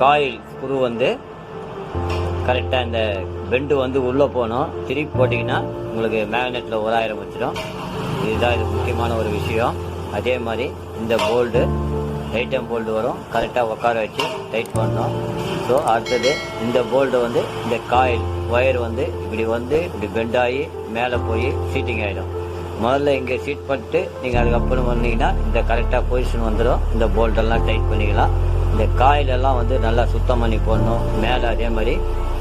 Coil screw வந்து கரெக்டாக இந்த பெண்டு வந்து உள்ளே போகணும். திருப்பி போட்டிங்கன்னா உங்களுக்கு மேக்னெட்டில் ஒரு வச்சிடும். இதுதான் இது முக்கியமான ஒரு விஷயம். அதே மாதிரி இந்த போல்டு டைட்டம் போல்டு வரும், கரெக்டாக உட்கார வச்சு டைட் பண்ணணும். ஸோ அடுத்தது இந்த போல்டு வந்து இந்த காயில் ஒயர் வந்து இப்படி பெண்ட் ஆகி மேலே போய் சீட்டிங் ஆகிடும். முதல்ல இங்கே சீட் பண்ணிட்டு நீங்கள் அதுக்கப்புறம் வந்தீங்கன்னா இந்த கரெக்டாக பொசிஷன் வந்துடும். இந்த போல்டெல்லாம் டைட் பண்ணிக்கலாம். இந்த காயிலெல்லாம் வந்து நல்லா சுத்தம் பண்ணி போடணும். மேலே அதே மாதிரி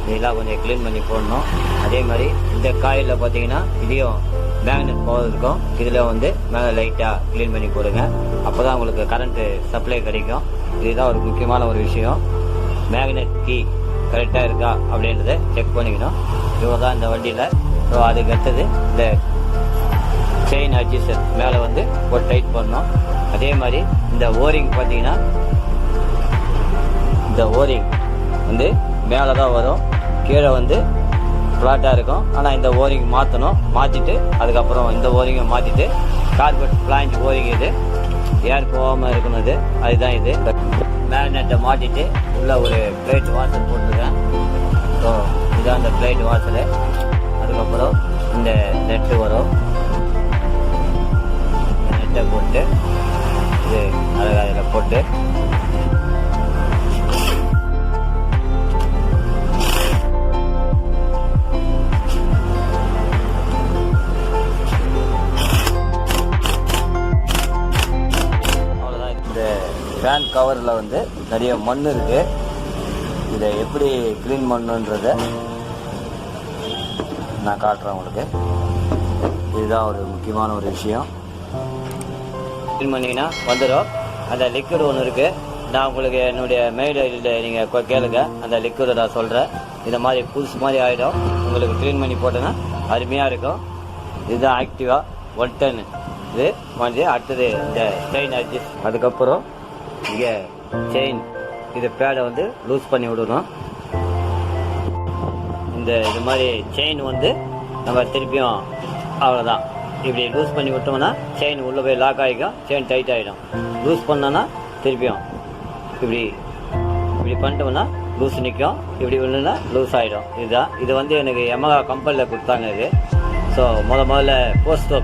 இதெல்லாம் கொஞ்சம் க்ளீன் பண்ணி போடணும். அதே மாதிரி இந்த காயில் பார்த்தீங்கன்னா இதையும் மேக்னெட் பவர் இருக்கும். இதில் வந்து மேலே லைட்டாக க்ளீன் பண்ணி போடுங்க. அப்போ தான் உங்களுக்கு கரண்ட்டு சப்ளை கிடைக்கும். இதுதான் ஒரு முக்கியமான ஒரு விஷயம். மேக்னெட் கீ கரெக்டாக இருக்கா அப்படின்றத செக் பண்ணிக்கணும். இவ்வளோ தான் இந்த வண்டியில். ஸோ அதுக்கு அடுத்தது இந்த செயின் அட்ஜஸ்டர் மேலே வந்து ஒரு டைட் பண்ணணும். அதே மாதிரி இந்த ஓரிங் பார்த்தீங்கன்னா இந்த ஓரிங் வந்து மேலே தான் வரும், கீழே வந்து ஃப்ளாட்டாக இருக்கும். ஆனால் இந்த ஓரிங் மாற்றணும். மாற்றிட்டு அதுக்கப்புறம் இந்த ஓரிங்கை மாற்றிட்டு கார்பெட் பிளான்ட் ஓரிங் இது ஏர் போகாமல் இருக்கணும். இது அதுதான் இது. மேக்னெட்டை மாட்டிட்டு உள்ள ஒரு பிளேட் வாசல் போட்டுருக்கேன். ஸோ இதுதான் இந்த பிளேட் வாசல். அதுக்கப்புறம் இந்த நெட்டு வரும். நெட்டை போட்டு இது அழகாக இதில் போட்டு ஃபேன் கவரில் வந்து நிறைய மண் இருக்குது. இதை எப்படி க்ளீன் பண்ணுன்றதை நான் காட்டுறேன் உங்களுக்கு. இதுதான் ஒரு முக்கியமான ஒரு விஷயம். க்ளீன் பண்ணிங்கன்னா வந்துடும். அந்த லிக்விட் ஒன்று இருக்குது. நான் உங்களுக்கு என்னுடைய மெயில் ஐடியில் நீங்கள் கேளுங்க. அந்த லிக்விடை நான் சொல்கிறேன். இந்த மாதிரி புதுசு மாதிரி ஆகிடும். உங்களுக்கு க்ளீன் பண்ணி போட்டோன்னா அருமையாக இருக்கும். இதுதான் ஆக்டிவா 110 இது வந்து. அடுத்தது இந்த செயின் அட்ஜஸ்ட். அதுக்கப்புறம் இங்கே செயின் இது பேடை வந்து லூஸ் பண்ணி விடணும். இது மாதிரி செயின் வந்து நம்ம திருப்பியும் அவ்வளோதான் இப்படி லூஸ் பண்ணி விட்டோம்னா செயின் உள்ளே போய் லாக் ஆகிக்கும். செயின் டைட் ஆகிடும். லூஸ் பண்ணோன்னா திருப்பியும் இப்படி பண்ணிட்டோம்னா லூஸ் நிற்கும். இப்படி ஒன்றுனா லூஸ் ஆகிடும். இதுதான் இது வந்து எனக்கு எமகா கம்பெனியில் கொடுத்தாங்க இது. ஸோ முதல்ல போஸ்ட்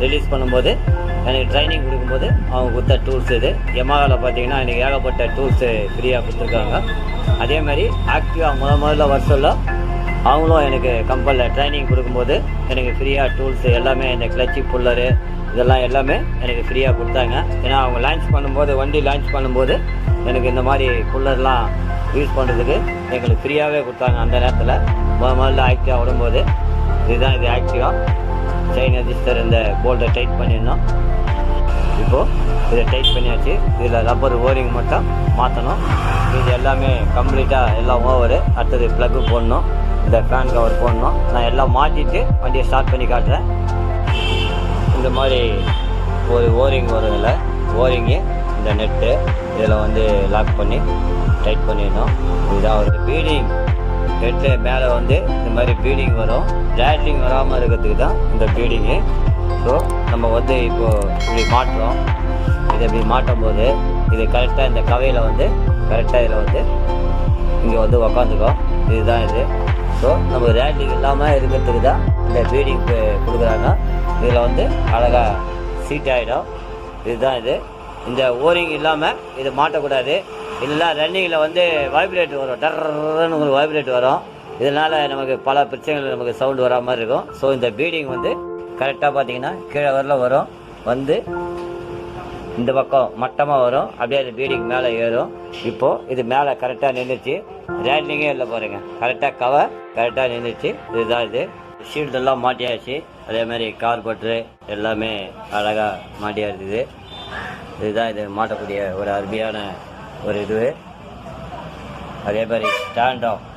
ரிலீஸ் பண்ணும்போது எனக்கு ட்ரைனிங் கொடுக்கும்போது அவங்க கொடுத்த டூல்ஸ் இது. எமகாவில் பார்த்தீங்கன்னா எனக்கு ஏகப்பட்ட டூல்ஸு ஃப்ரீயாக கொடுத்துருக்காங்க. அதே மாதிரி ஆக்டிவா முதல்ல வருஷம்ல அவங்களும் எனக்கு கம்பெனியில் ட்ரைனிங் கொடுக்கும்போது எனக்கு ஃப்ரீயாக டூல்ஸு எல்லாமே இந்த கிளச்சி புல்லரு இதெல்லாம் எல்லாமே எனக்கு ஃப்ரீயாக கொடுத்தாங்க. ஏன்னா அவங்க லான்ச் பண்ணும்போது வண்டி லான்ச் பண்ணும்போது எனக்கு இந்த மாதிரி புல்லர்லாம் யூஸ் பண்ணுறதுக்கு எங்களுக்கு ஃப்ரீயாகவே கொடுத்தாங்க. அந்த நேரத்தில் முதல்ல ஆக்டிவா விடும்போது இதுதான் இது ஆக்டிவா செயின் அட்ஜஸ்டர். இந்த போல்ட்டை டைட் பண்ணிடணும். இப்போது இதை டைட் பண்ணியாச்சு. இதில் ரப்பர் ஓரிங் மட்டும் மாற்றணும். இது எல்லாமே கம்ப்ளீட்டாக எல்லாம் ஓவரு. அடுத்தது ப்ளக்கு போடணும். இந்த ஃபேன் கவர் போடணும். நான் எல்லாம் மாற்றிட்டு வண்டியை ஸ்டார்ட் பண்ணி காட்டுறேன். இந்த மாதிரி ஒரு ஓரிங் வரும். இதில் ஓரிங்கு இந்த நெட்டு இதில் வந்து லாக் பண்ணி டைட் பண்ணிடணும். இதுதான் ஒரு பீடிங் நெட்டு மேலே வந்து இந்த மாதிரி பீடிங் வரும். ரேட்லிங் வராமல் இருக்கிறதுக்கு தான் இந்த பீடிங்கு. ஸோ நம்ம வந்து இப்போது இப்படி மாட்டுறோம். இதை இப்படி மாட்டும் போது இது கரெக்டாக இந்த கவையில் வந்து கரெக்டாக இதில் வந்து இங்கே வந்து உக்காந்துக்கும். இதுதான் இது. ஸோ நம்ம ரேட்லிங் இல்லாமல் இருக்கிறதுக்கு தான் இந்த பீடிங் கொடுக்குறாங்க. இதில் வந்து அழகாக சீட் ஆகிடும். இதுதான் இது. இந்த ஓரிங் இல்லாமல் இது மாட்டக்கூடாது. இல்லைன்னா ரன்னிங்கில் வந்து வைப்ரேட் வரும். டர்ன்னு உங்களுக்கு வைப்ரேட் வரும். இதனால் நமக்கு பல பிரச்சனைகள் நமக்கு சவுண்டு வரா மாதிரி இருக்கும். ஸோ இந்த பீடிங் வந்து கரெக்டாக பார்த்தீங்கன்னா கீழே வரல வரும். வந்து இந்த பக்கம் மட்டமாக வரும். அப்படியே அது பீடிங் மேலே ஏறும். இப்போது இது மேலே கரெக்டாக நின்றுச்சு. ரேட்லிங்கே இல்லை பாருங்கள். கரெக்டாக கவர் கரெக்டாக நின்றுச்சு. இதுதான் இது. ஷீல்டெல்லாம் மாட்டியாச்சு. அதே மாதிரி கார்பெட்ரு எல்லாமே அழகாக மாட்டியாக இருக்குது. இதுதான் இது மாட்டக்கூடிய ஒரு அருமையான ஒரு இது. அதே மாதிரி ஸ்டாண்டாக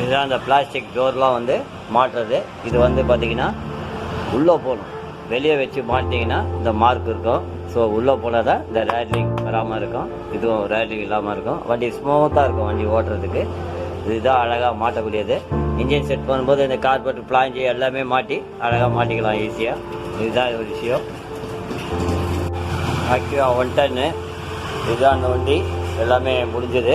இதுதான் அந்த பிளாஸ்டிக் டோர்லாம் வந்து மாட்டுறது. இது வந்து பார்த்திங்கன்னா உள்ளே போகணும். வெளியே வச்சு மாட்டிங்கன்னா இந்த மார்க் இருக்கும். ஸோ உள்ளே போனால் தான் இந்த ரேட்லிங் வராமல் இருக்கும். இதுவும் ரேட்லிங் இல்லாமல் இருக்கும். வண்டி ஸ்மூத்தாக இருக்கும் வண்டி ஓட்டுறதுக்கு. இதுதான் அழகாக மாட்டக்கூடியது. இன்ஜின் செட் பண்ணும்போது இந்த கார்பெட் பிளாஞ்சி எல்லாமே மாட்டி அழகாக மாட்டிக்கலாம் ஈஸியாக. இதுதான் ஒரு விஷயம். ஆக்டிவா 110 இதுதான் அந்த வண்டி. எல்லாமே முடிஞ்சது.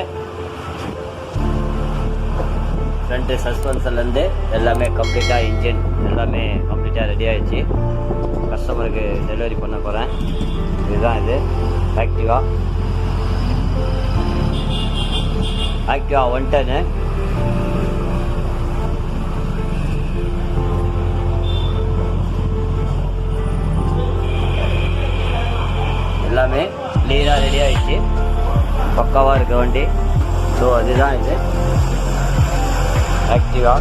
ஃப்ரண்ட்டு சஸ்பென்ஷன்லேருந்து எல்லாமே கம்ப்ளீட்டாக, இன்ஜின் எல்லாமே கம்ப்ளீட்டாக ரெடி ஆகிடுச்சு. கஸ்டமருக்கு டெலிவரி பண்ண போகிறேன். இதுதான் இது ஆக்டிவா 110. எல்லாமே கிளியராக ரெடி ஆகிடுச்சு. பக்காவாக இருக்க வண்டி. ஸோ அதுதான் இது ஆக்டிவா